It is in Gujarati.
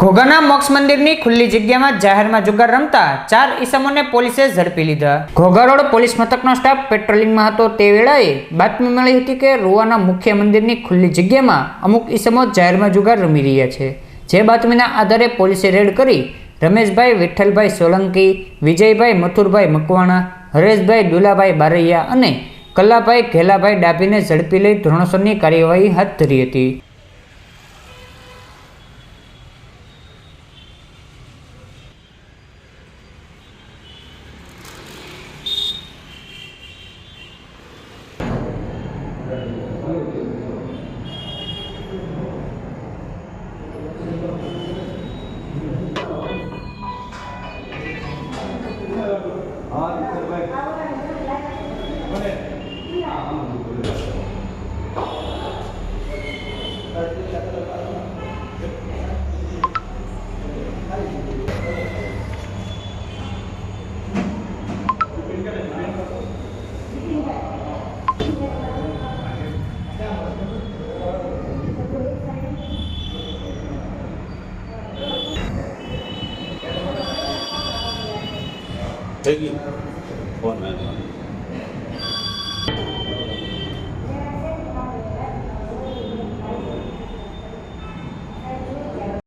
ઘોઘાના મોક્ષ મંદિરની ખુલ્લી જગ્યામાં જાહેરમાં જુગાર રમતા 4 ઈસમોને પોલીસે ઝડપી લીધા। ઘોઘા રોડ પોલીસ મથકનો સ્ટાફ પેટ્રોલિંગમાં હતો તે વેળાએ બાતમી મળી હતી કે રૂવાના મુખ્ય મંદિરની ખુલ્લી જગ્યામાં અમુક ઈસમો જાહેરમાં જુગાર રમી રહ્યા છે। જે બાતમીના આધારે પોલીસે રેડ કરી રમેશભાઈ વિઠ્ઠલભાઈ સોલંકી, વિજયભાઈ મથુરભાઈ મકવાણા, હરેશભાઈ દુલાભાઈ બારૈયા અને કલાભાઈ ઘેલાભાઈ ડાભીને ઝડપી લઈ ધોરણસરની કાર્યવાહી હાથ ધરી હતી। થઈ ગયું ફોન